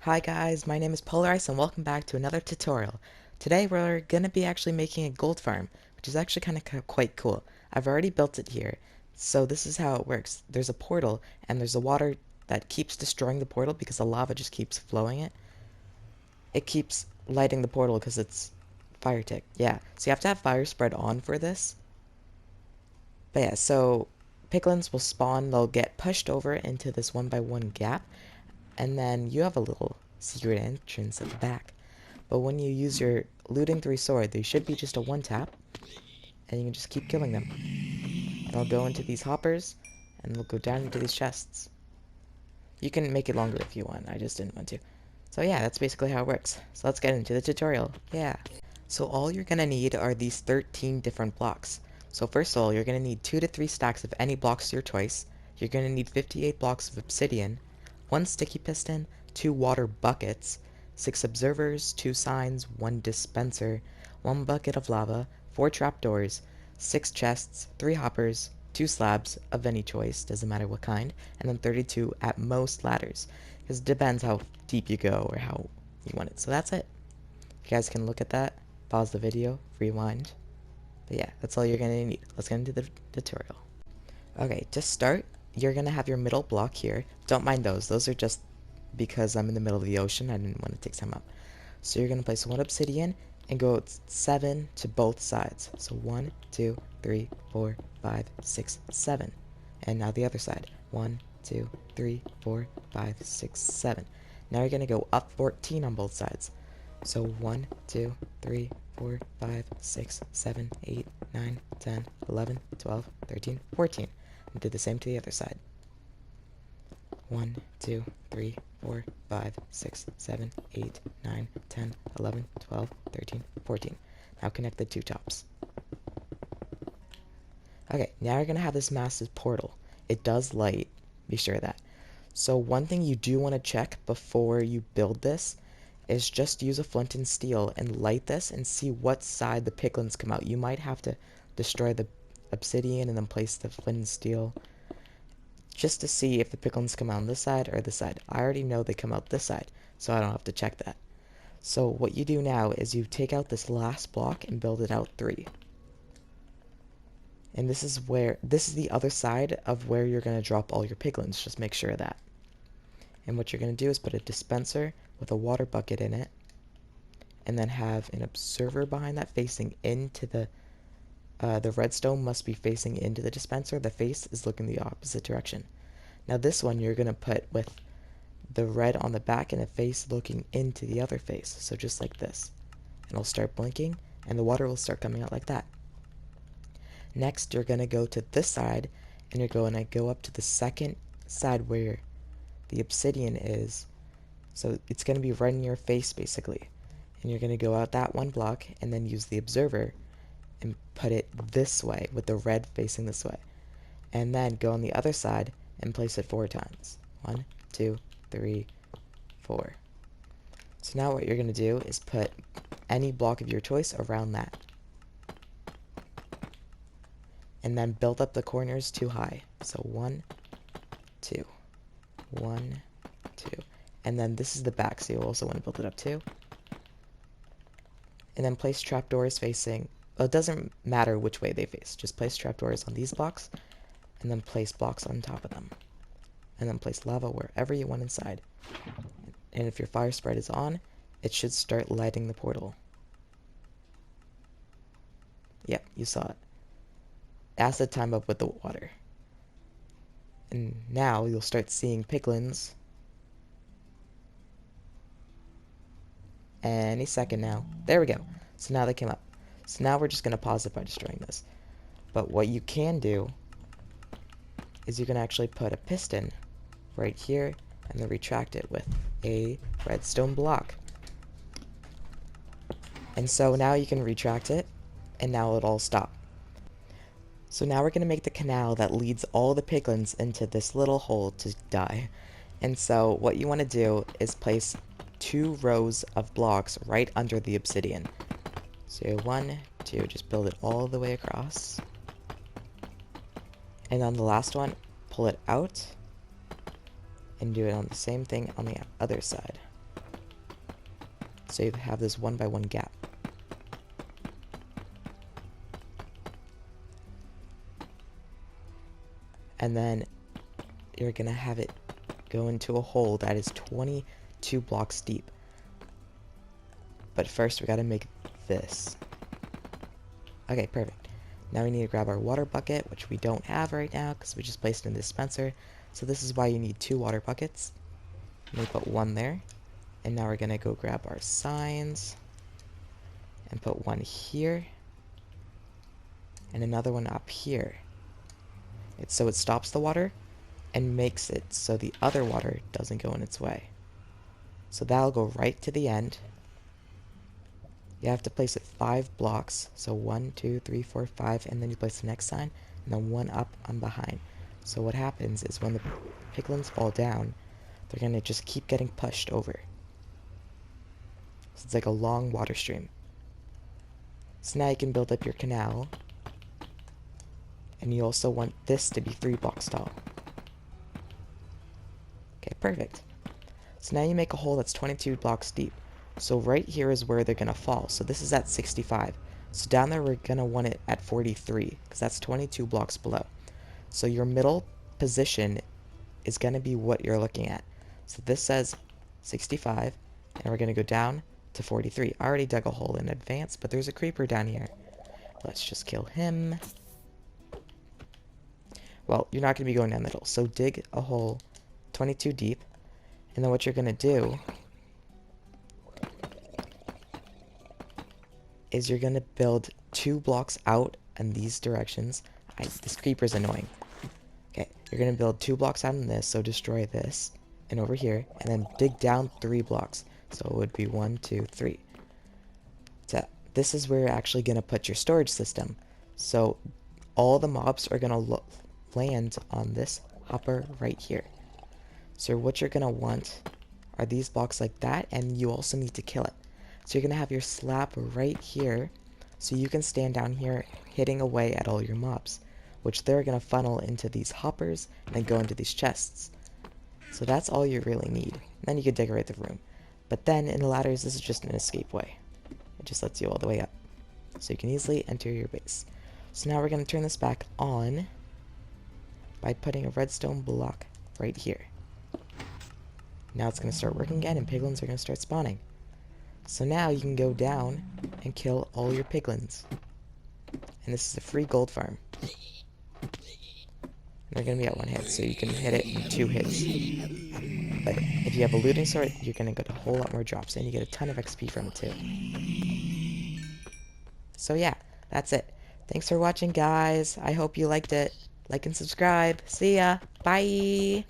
Hi guys, my name is Polarice and welcome back to another tutorial. Today we're going to be actually making a gold farm, which is actually kind of quite cool. I've already built it here. So this is how it works. There's a portal and there's a water that keeps destroying the portal because the lava just keeps flowing it. It keeps lighting the portal because it's fire tick. Yeah, so you have to have fire spread on for this. But yeah, so piglins will spawn, they'll get pushed over into this 1x1 gap, and then you have a little secret entrance at the back. But when you use your looting 3 sword, they should be just a 1-tap, and you can just keep killing them. And they'll go into these hoppers, and they'll go down into these chests. You can make it longer if you want, I just didn't want to. So yeah, that's basically how it works. So let's get into the tutorial. Yeah. So all you're gonna need are these 13 different blocks. So first of all, you're gonna need 2 to 3 stacks of any blocks to your choice. You're gonna need 58 blocks of obsidian, 1 sticky piston, 2 water buckets, 6 observers, 2 signs, 1 dispenser, 1 bucket of lava, 4 trapdoors, 6 chests, 3 hoppers, 2 slabs of any choice, doesn't matter what kind, and then 32 at most ladders, because it depends how deep you go or how you want it. So that's it. You guys can look at that, pause the video, rewind. But yeah, that's all you're gonna need. Let's get into the tutorial. Okay, to start, you're gonna have your middle block here. Don't mind those. Those are just because I'm in the middle of the ocean. I didn't want to take time up. So you're gonna place 1 obsidian and go 7 to both sides. So 1, 2, 3, 4, 5, 6, 7. And now the other side. 1, 2, 3, 4, 5, 6, 7. Now you're gonna go up 14 on both sides. So 1, 2, 3, 4, 5, 6, 7, 8, 9, 10, 11, 12, 13, 14. And do the same to the other side. 1, 2, 3, 4, 5, 6, 7, 8, 9, 10, 11, 12, 13, 14. Now connect the 2 tops. Okay, now you're going to have this massive portal. It does light, be sure of that. So one thing you do want to check before you build this is just use a flint and steel and light this and see what side the piglins come out. You might have to destroy the obsidian and then place the flint and steel just to see if the piglins come out on this side or this side. I already know they come out this side, so I don't have to check that. So what you do now is you take out this last block and build it out 3. And this is the other side of where you're going to drop all your piglins. Just make sure of that. And what you're going to do is put a dispenser with a water bucket in it, and then have an observer behind that facing into the redstone must be facing into the dispenser. The face is looking the opposite direction. Now this one you're going to put with the red on the back and the face looking into the other face. So just like this. And it'll start blinking and the water will start coming out like that. Next you're going to go to this side and you're going to go up to the second side where the obsidian is. So it's going to be right in your face basically. And you're going to go out that 1 block and then use the observer and put it this way with the red facing this way. And then go on the other side and place it 4 times. 1, 2, 3, 4. So now what you're going to do is put any block of your choice around that. And then build up the corners too high. So 1, 2, 1, 2. And then this is the back, so you also want to build it up too. And then place trapdoors facing, well, it doesn't matter which way they face. Just place trapdoors on these blocks, and then place blocks on top of them. And then place lava wherever you want inside. And if your fire spread is on, it should start lighting the portal. Yep, you saw it. It has to time up with the water. And now you'll start seeing piglins any second now. There we go. So now they came up. So now we're just going to pause it by destroying this. But what you can do is you can actually put a piston right here and then retract it with a redstone block. And so now you can retract it and now it'll all stop. So now we're going to make the canal that leads all the piglins into this little hole to die. And so what you want to do is place 2 rows of blocks right under the obsidian. So 1, 2, just build it all the way across. And on the last one, pull it out and do it on the same thing on the other side. So you have this 1x1 gap. And then you're gonna have it go into a hole that is 22 blocks deep. But first we gotta make this. Okay, perfect. Now we need to grab our water bucket, which we don't have right now because we just placed it in the dispenser. So this is why you need 2 water buckets. Let me put 1 there. And now we're gonna go grab our signs and put 1 here and another one up here. So it stops the water and makes it so the other water doesn't go in its way. So that'll go right to the end. You have to place it 5 blocks. So 1, 2, 3, 4, 5, and then you place the next sign, and then 1 up on behind. So what happens is when the piglins fall down, they're gonna just keep getting pushed over. So it's like a long water stream. So now you can build up your canal. And you also want this to be 3 blocks tall. Okay, perfect. So now you make a hole that's 22 blocks deep. So right here is where they're gonna fall. So this is at 65. So down there we're gonna want it at 43, because that's 22 blocks below. So your middle position is gonna be what you're looking at. So this says 65, and we're gonna go down to 43. I already dug a hole in advance, but there's a creeper down here. Let's just kill him. Well, you're not gonna be going down the middle, so dig a hole 22 deep, and then what you're gonna do is you're gonna build 2 blocks out in these directions. This creeper's annoying. Okay, you're gonna build 2 blocks out in this, so destroy this, and over here, and then dig down 3 blocks. So it would be 1, 2, 3. So this is where you're actually gonna put your storage system. So all the mobs are gonna land on this hopper right here. So what you're gonna want are these blocks like that, and you also need to kill it. So you're gonna have your slab right here, so you can stand down here hitting away at all your mobs, which they're gonna funnel into these hoppers and then go into these chests. So that's all you really need. And then you can decorate the room. But then in the ladders, this is just an escape way. It just lets you all the way up, so you can easily enter your base. So now we're gonna turn this back on by putting a redstone block right here. Now it's gonna start working again, and piglins are gonna start spawning. So now you can go down and kill all your piglins. And this is a free gold farm. And they're going to be at 1 hit, so you can hit it in 2 hits. But if you have a looting sword, you're going to get a whole lot more drops, and you get a ton of XP from it too. So yeah, that's it. Thanks for watching, guys. I hope you liked it. Like and subscribe. See ya. Bye.